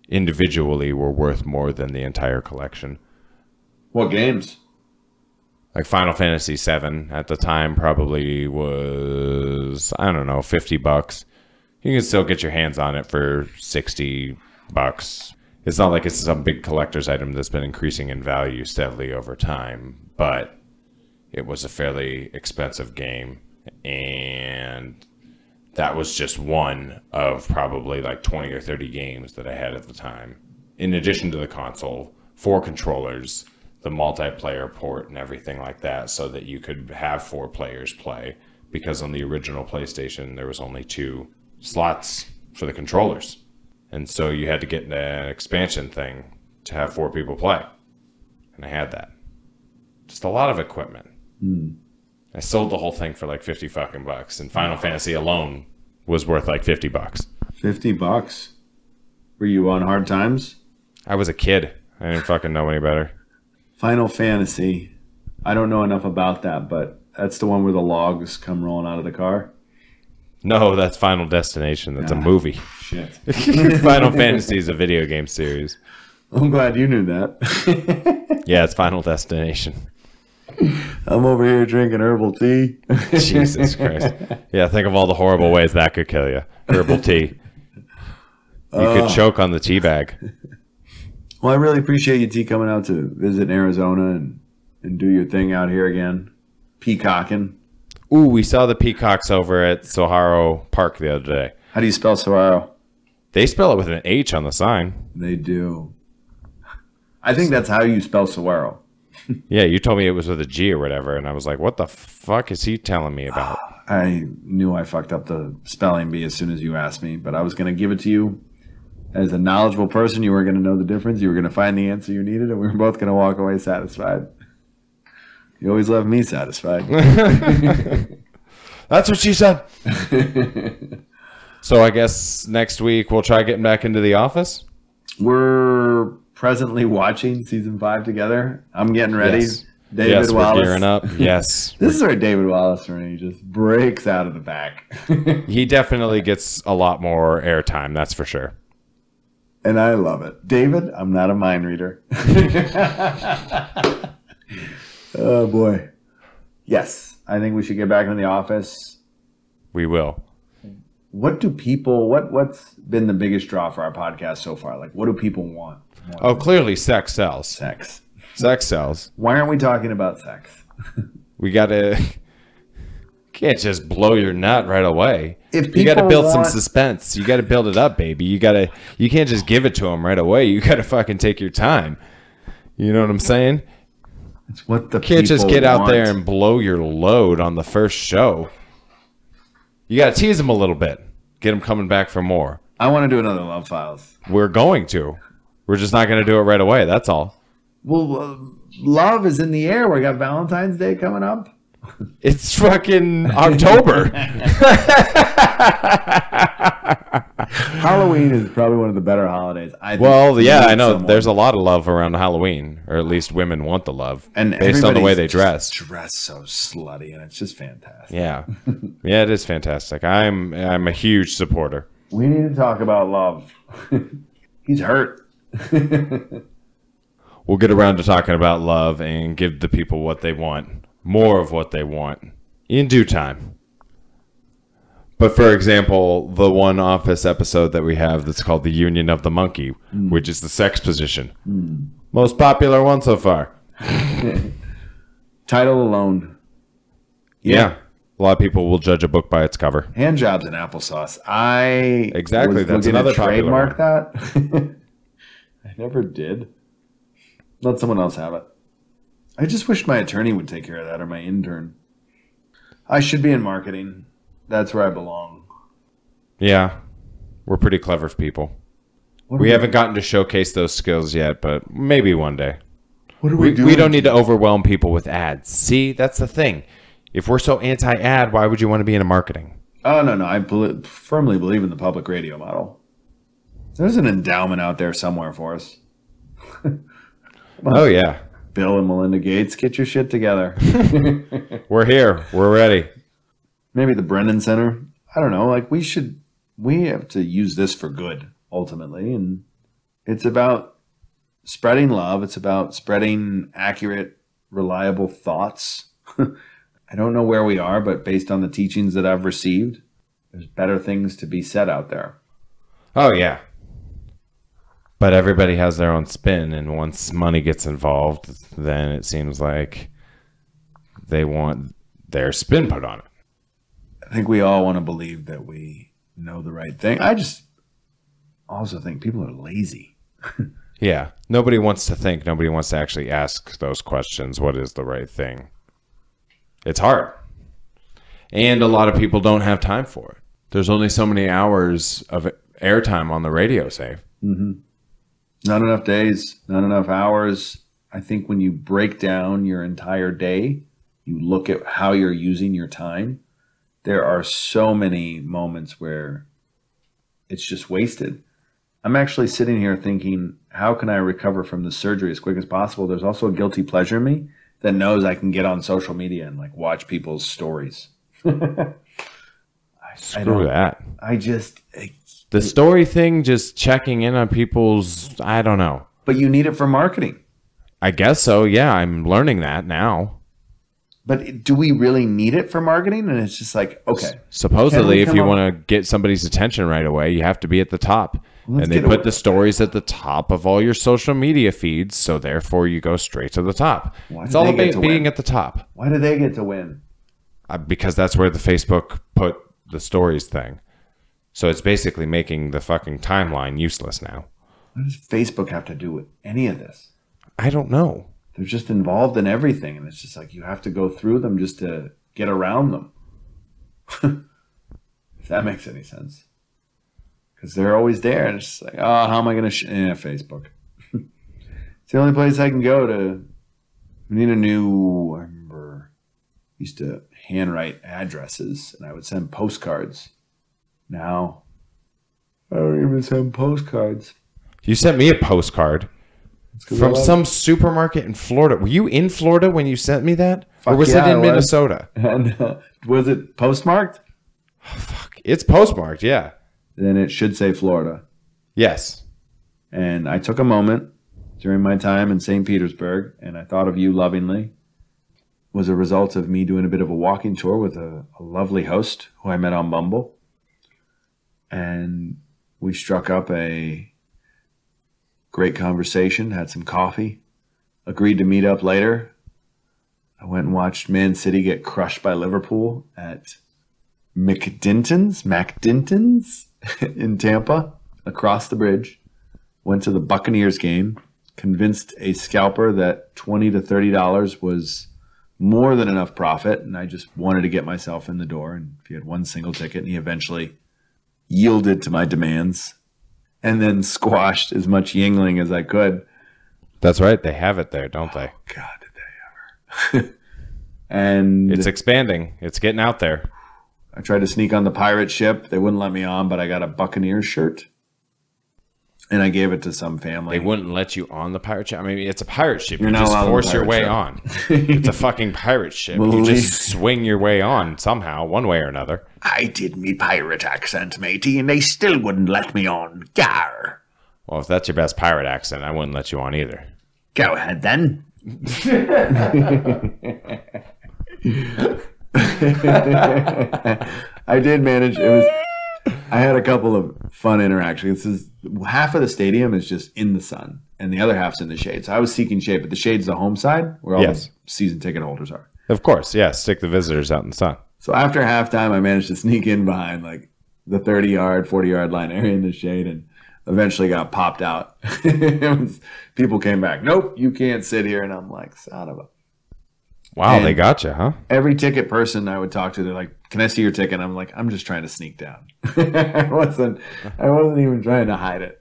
Speaker 2: individually were worth more than the entire collection.
Speaker 1: What games?
Speaker 2: Like Final Fantasy VII at the time probably was, I don't know, $50. You can still get your hands on it for $60. It's not like it's some big collector's item that's been increasing in value steadily over time, but it was a fairly expensive game, and that was just one of probably like 20 or 30 games that I had at the time. In addition to the console, 4 controllers, the multiplayer port and everything like that, so that you could have 4 players play, because on the original PlayStation there was only 2 slots for the controllers, and so you had to get an expansion thing to have 4 people play, and I had that. Just a lot of equipment. And I sold the whole thing for like 50 fucking bucks, and Final Fantasy alone was worth like 50 bucks.
Speaker 1: $50? Were you on hard times?
Speaker 2: I was a kid. I didn't fucking know any better.
Speaker 1: Final Fantasy. I don't know enough about that, but that's the one where the logs come rolling out of the car.
Speaker 2: No, that's Final Destination. That's a movie.
Speaker 1: Shit.
Speaker 2: Final Fantasy is a video game series.
Speaker 1: I'm glad you knew that.
Speaker 2: Yeah, it's Final Destination.
Speaker 1: I'm over here drinking herbal tea.
Speaker 2: Jesus Christ. Yeah, think of all the horrible ways that could kill you. Herbal tea. You could choke on the tea bag.
Speaker 1: Well, I really appreciate you, T, coming out to visit Arizona and do your thing out here again. Peacocking.
Speaker 2: Ooh, we saw the peacocks over at Soharo Park the other day.
Speaker 1: How do you spell Saguaro?
Speaker 2: They spell it with an H on the sign.
Speaker 1: They do. I think that's how you spell Saguaro.
Speaker 2: Yeah, you told me it was with a G or whatever, and I was like, what the fuck is he telling me about?
Speaker 1: I knew I fucked up the spelling bee as soon as you asked me, but I was going to give it to you. As a knowledgeable person, you were going to know the difference. You were going to find the answer you needed, and we were both going to walk away satisfied. You always left me satisfied.
Speaker 2: That's what she said. So I guess next week we'll try getting back into the office.
Speaker 1: We're presently watching season 5 together. I'm getting ready.
Speaker 2: Yes.
Speaker 1: David Wallace.
Speaker 2: We're gearing up. Yes.
Speaker 1: This is where David Wallace for me just breaks out of the back.
Speaker 2: He definitely gets a lot more airtime, that's for sure.
Speaker 1: And I love it. David, I'm not a mind reader. Oh, boy. Yes, I think we should get back in the office.
Speaker 2: We will.
Speaker 1: What do people, what's been the biggest draw for our podcast so far? Like, what do people want?
Speaker 2: Oh, clearly sex sells.
Speaker 1: Sex.
Speaker 2: Sex sells.
Speaker 1: Why aren't we talking about sex?
Speaker 2: We got to... Can't just blow your nut right away.
Speaker 1: If
Speaker 2: you got to build some
Speaker 1: want-
Speaker 2: suspense. You got to build it up, baby. You can't just give it to them right away. You got to fucking take your time. You know what I'm saying?
Speaker 1: It's what the
Speaker 2: You can't just
Speaker 1: people
Speaker 2: get out
Speaker 1: want.
Speaker 2: there and blow your load on the first show. You got to tease them a little bit. Get them coming back for more.
Speaker 1: I want to do another Love Files.
Speaker 2: We're going to. We're just not going to do it right away. That's all.
Speaker 1: Well, love is in the air. We got Valentine's Day coming up.
Speaker 2: It's fucking October.
Speaker 1: Halloween is probably one of the better holidays.
Speaker 2: Well, yeah, I know. There's a lot of love around Halloween, or at least women want the love,
Speaker 1: and
Speaker 2: based on the way they dress.
Speaker 1: Dress so slutty, and it's just fantastic.
Speaker 2: Yeah, yeah, it is fantastic. I'm a huge supporter.
Speaker 1: We need to talk about love. He's hurt.
Speaker 2: We'll get around to talking about love and give the people what they want, more of what they want, in due time. But for example, the one Office episode that we have that's called The Union of the Monkey, which is the sex position. Most popular one so far.
Speaker 1: Title alone.
Speaker 2: Yeah. A lot of people will judge a book by its cover.
Speaker 1: Hand jobs and applesauce.
Speaker 2: Exactly.
Speaker 1: Was
Speaker 2: That's
Speaker 1: looking
Speaker 2: another
Speaker 1: to
Speaker 2: popular
Speaker 1: trademark that. I never did. Let someone else have it. I just wish my attorney would take care of that, or my intern. I should be in marketing. That's where I belong.
Speaker 2: Yeah. We're pretty clever people. We haven't gotten to showcase those skills yet, but maybe one day.
Speaker 1: What are we doing?
Speaker 2: We don't need to overwhelm people with ads. See, that's the thing. If we're so anti-ad, why would you want to be in marketing?
Speaker 1: Oh, no. I firmly believe in the public radio model. There's an endowment out there somewhere for us.
Speaker 2: Oh, yeah.
Speaker 1: Bill and Melinda Gates, get your shit together.
Speaker 2: We're here. We're ready.
Speaker 1: Maybe the Brennan Center. I don't know. Like, we have to use this for good, ultimately. And it's about spreading love. It's about spreading accurate, reliable thoughts. I don't know where we are, but based on the teachings that I've received, there's better things to be said out there.
Speaker 2: Oh, yeah. But everybody has their own spin, and once money gets involved, then it seems like they want their spin put on it.
Speaker 1: I think we all want to believe that we know the right thing. I just also think people are lazy.
Speaker 2: Yeah. Nobody wants to think. Nobody wants to actually ask those questions. What is the right thing? It's hard. And a lot of people don't have time for it. There's only so many hours of airtime on the radio, Saif.
Speaker 1: Mm-hmm. Not enough days, not enough hours. I think when you break down your entire day you look at how you're using your time, there are so many moments where it's just wasted. I'm actually sitting here thinking, how can I recover from the surgery as quick as possible? There's also a guilty pleasure in me that knows I can get on social media and like watch people's stories.
Speaker 2: Screw that.
Speaker 1: The
Speaker 2: story thing, just checking in on people's, I don't know.
Speaker 1: But you need it for marketing.
Speaker 2: I guess so. Yeah, I'm learning that now.
Speaker 1: But do we really need it for marketing? And it's just like, okay.
Speaker 2: Supposedly, if you want to get somebody's attention right away, you have to be at the top. And they put the stories at the top of all your social media feeds, so therefore you go straight to the top. It's all about being at the top.
Speaker 1: Why do they get to win?
Speaker 2: Because that's where the Facebook put the stories thing. So it's basically making the fucking timeline useless now.
Speaker 1: What does Facebook have to do with any of this?
Speaker 2: I don't know.
Speaker 1: They're just involved in everything, and it's just like you have to go through them just to get around them. If that makes any sense. Because they're always there, and it's just like, oh, how am I going to... Facebook. It's the only place I can go to... We need a new... I remember I used to handwrite addresses, and I would send postcards. Now, I don't even send postcards.
Speaker 2: You sent me a postcard from some supermarket in Florida. Were you in Florida when you sent me that? Or was it in Minnesota?
Speaker 1: And was it postmarked?
Speaker 2: Oh, fuck. It's postmarked, yeah.
Speaker 1: Then it should say Florida.
Speaker 2: Yes.
Speaker 1: And I took a moment during my time in St. Petersburg, and I thought of you lovingly. It was a result of me doing a bit of a walking tour with a lovely host who I met on Bumble. And we struck up a great conversation, had some coffee, agreed to meet up later. I went and watched Man City get crushed by Liverpool at McDinton's in Tampa, across the bridge. Went to the Buccaneers game, convinced a scalper that $20 to $30 was more than enough profit, and I just wanted to get myself in the door. And he had one single ticket, and he eventually yielded to my demands, and then squashed as much Yingling as I could.
Speaker 2: That's right. They have it there, don't they?
Speaker 1: God, did they ever. And
Speaker 2: it's expanding. It's getting out there.
Speaker 1: I tried to sneak on the pirate ship. They wouldn't let me on, but I got a Buccaneers shirt. And I gave it to some family.
Speaker 2: They wouldn't let you on the pirate ship? I mean, it's a pirate ship.
Speaker 1: You're
Speaker 2: you
Speaker 1: not
Speaker 2: just force your way
Speaker 1: ship.
Speaker 2: On. It's a fucking pirate ship. You just swing your way on somehow, one way or another.
Speaker 1: I did me pirate accent, matey, and they still wouldn't let me on. Gar.
Speaker 2: Well, if that's your best pirate accent, I wouldn't let you on either.
Speaker 1: Go ahead, then. I did manage. I had a couple of fun interactions. This is half of the stadium is just in the sun, and the other half's in the shade. So I was seeking shade, but the shade's the home side where all the season ticket holders are.
Speaker 2: Of course, yeah. Stick the visitors out in the sun.
Speaker 1: So after halftime, I managed to sneak in behind like the 30-yard, 40-yard line area in the shade, and eventually got popped out. People came back. Nope, you can't sit here. And I'm like, son of a...
Speaker 2: Wow, they got you, huh?
Speaker 1: Every ticket person I would talk to, they're like, "Can I see your ticket?" I'm like, "I'm just trying to sneak down." I wasn't even trying to hide it.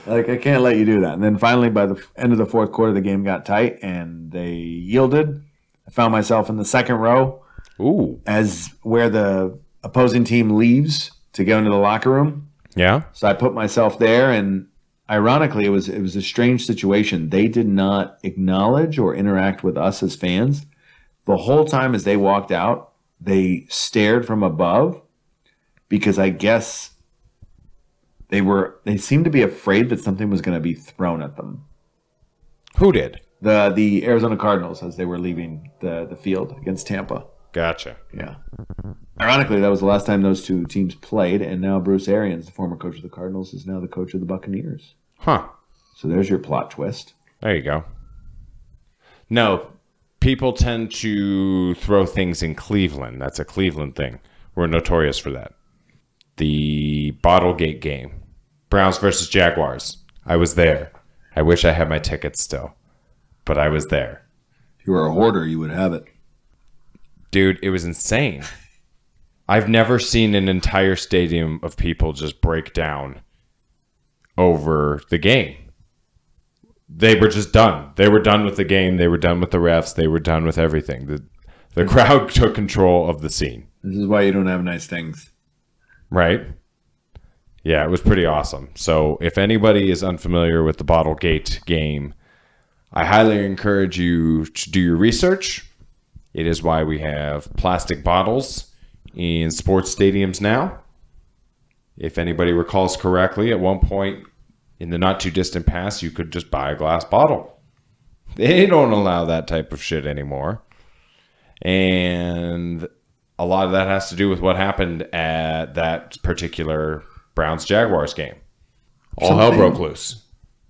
Speaker 1: Like, I can't let you do that. And then finally, by the end of the fourth quarter, the game got tight and they yielded. I found myself in the second row, as where the opposing team leaves to go into the locker room.
Speaker 2: Yeah.
Speaker 1: So I put myself there, and ironically, it was a strange situation. They did not acknowledge or interact with us as fans. The whole time as they walked out, they stared from above because I guess they seemed to be afraid that something was going to be thrown at them.
Speaker 2: Who did?
Speaker 1: The Arizona Cardinals as they were leaving the field against Tampa.
Speaker 2: Gotcha.
Speaker 1: Yeah. Ironically, that was the last time those two teams played, and now Bruce Arians, the former coach of the Cardinals, is now the coach of the Buccaneers.
Speaker 2: Huh.
Speaker 1: So there's your plot twist.
Speaker 2: There you go. No, people tend to throw things in Cleveland. That's a Cleveland thing. We're notorious for that. The Bottlegate game. Browns versus Jaguars. I was there. I wish I had my tickets still, but I was there.
Speaker 1: If you were a hoarder, you would have it.
Speaker 2: Dude, it was insane. I've never seen an entire stadium of people just break down over the game. they were just done. They were done with the game. They were done with the refs. They were done with everything. The crowd took control of the scene.
Speaker 1: This is why you don't have nice things.
Speaker 2: Right? Yeah, it was pretty awesome. So if anybody is unfamiliar with the Bottlegate game, I highly encourage you to do your research. It is why we have plastic bottles in sports stadiums now. If anybody recalls correctly, at one point in the not too distant past, you could just buy a glass bottle. They don't allow that type of shit anymore. And a lot of that has to do with what happened at that particular Browns-Jaguars game. All hell broke loose.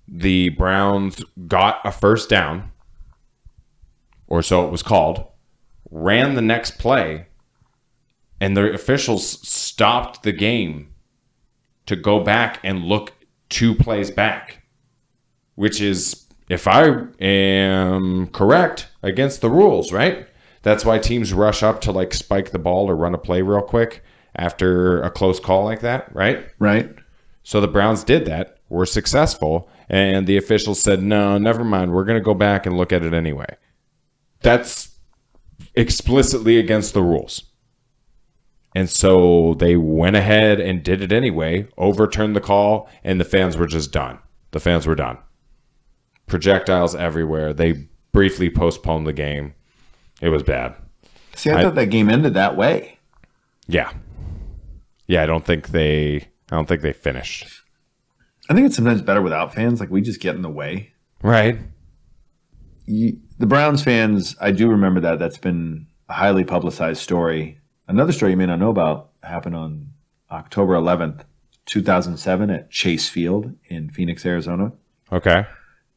Speaker 2: The Browns got a first down, or so it was called, ran the next play, and the officials stopped the game to go back and look 2 plays back, which is, if I am correct, against the rules, right? That's why teams rush up to like spike the ball or run a play real quick after a close call like that, right?
Speaker 1: Right.
Speaker 2: So the Browns did that, were successful, and the officials said, no, never mind, we're going to go back and look at it anyway. That's explicitly against the rules. And so they went ahead and did it anyway, overturned the call, and the fans were just done. The fans were done. Projectiles everywhere. They briefly postponed the game. It was bad.
Speaker 1: See, I thought that game ended that way.
Speaker 2: Yeah. Yeah, I don't think they finished.
Speaker 1: I think it's sometimes better without fans. Like, we just get in the way.
Speaker 2: Right.
Speaker 1: The Browns fans, I do remember that. That's been a highly publicized story. Another story you may not know about happened on October 11th, 2007 at Chase Field in Phoenix, Arizona.
Speaker 2: Okay.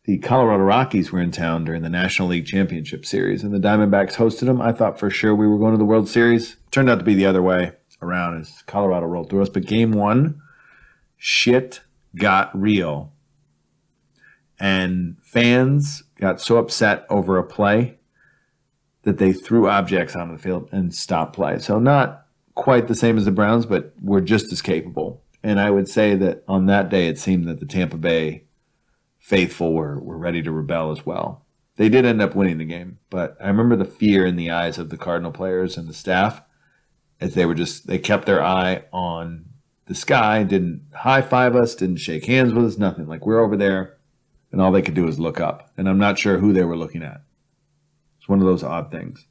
Speaker 1: The Colorado Rockies were in town during the National League Championship Series, and the Diamondbacks hosted them. I thought for sure we were going to the World Series. Turned out to be the other way around as Colorado rolled through us. But game 1, shit got real. And fans got so upset over a play that they threw objects onto the field and stopped play. So not quite the same as the Browns, but were just as capable. And I would say that on that day, it seemed that the Tampa Bay faithful were ready to rebel as well. They did end up winning the game, but I remember the fear in the eyes of the Cardinal players and the staff as they kept their eye on the sky, didn't high-five us, didn't shake hands with us, nothing. Like, we're over there, and all they could do was look up. And I'm not sure who they were looking at. It's one of those odd things.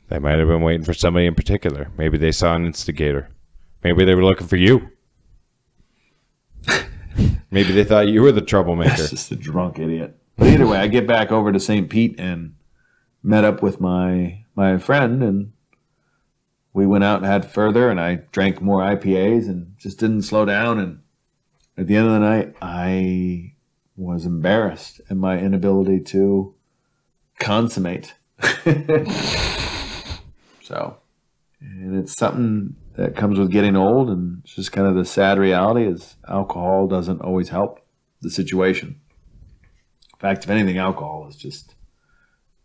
Speaker 2: They might have been waiting for somebody in particular. Maybe they saw an instigator. Maybe they were looking for you. Maybe they thought you were the troublemaker.
Speaker 1: That's just a drunk idiot. But either way, I get back over to St. Pete and met up with my friend, and we went out and had further, and I drank more IPAs and just didn't slow down. And at the end of the night, I was embarrassed at my inability to consummate. So, and it's something that comes with getting old, and it's just kind of the sad reality is alcohol doesn't always help the situation. In fact, if anything, alcohol is just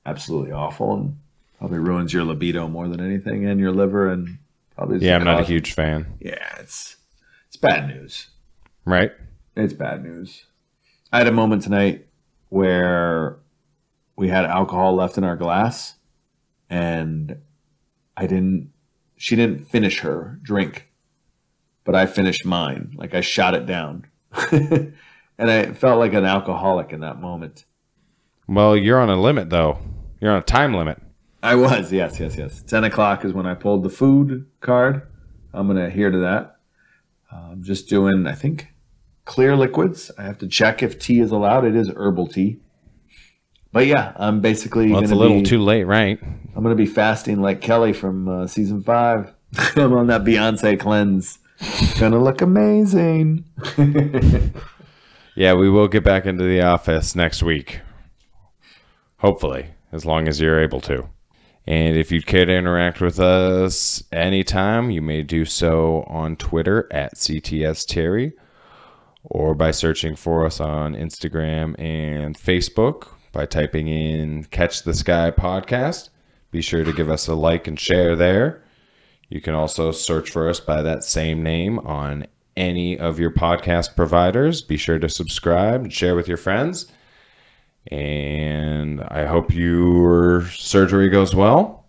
Speaker 1: absolutely awful and probably ruins your libido more than anything, and your liver, and probably.
Speaker 2: Yeah, I'm not a huge fan.
Speaker 1: Yeah, it's bad news.
Speaker 2: Right? It's
Speaker 1: bad news. I had a moment tonight where we had alcohol left in our glass, and she didn't finish her drink, but I finished mine. Like, I shot it down. And I felt like an alcoholic in that moment.
Speaker 2: Well, you're on a limit, though. You're on a time limit.
Speaker 1: I was, yes. 10 o'clock is when I pulled the food card. I'm going to adhere to that. I'm just doing, I think, clear liquids. I have to check if tea is allowed. It is herbal tea. But yeah, I'm basically
Speaker 2: it's a little too late, right?
Speaker 1: I'm going to be fasting like Kelly from season 5. I'm on that Beyonce cleanse. Gonna look amazing.
Speaker 2: Yeah, we will get back into the office next week. Hopefully, as long as you're able to. And if you'd care to interact with us anytime, you may do so on Twitter at CTSTerry, or by searching for us on Instagram and Facebook by typing in Catch the Sky Podcast. Be sure to give us a like and share there. You can also search for us by that same name on any of your podcast providers. Be sure to subscribe and share with your friends. And I hope your surgery goes well,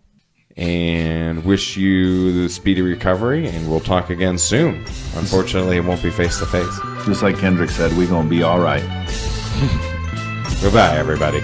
Speaker 2: and wish you the speedy recovery, and we'll talk again soon. Unfortunately, it won't be face to face.
Speaker 1: Just like Kendrick said, we're going to be all right.
Speaker 2: Goodbye, everybody.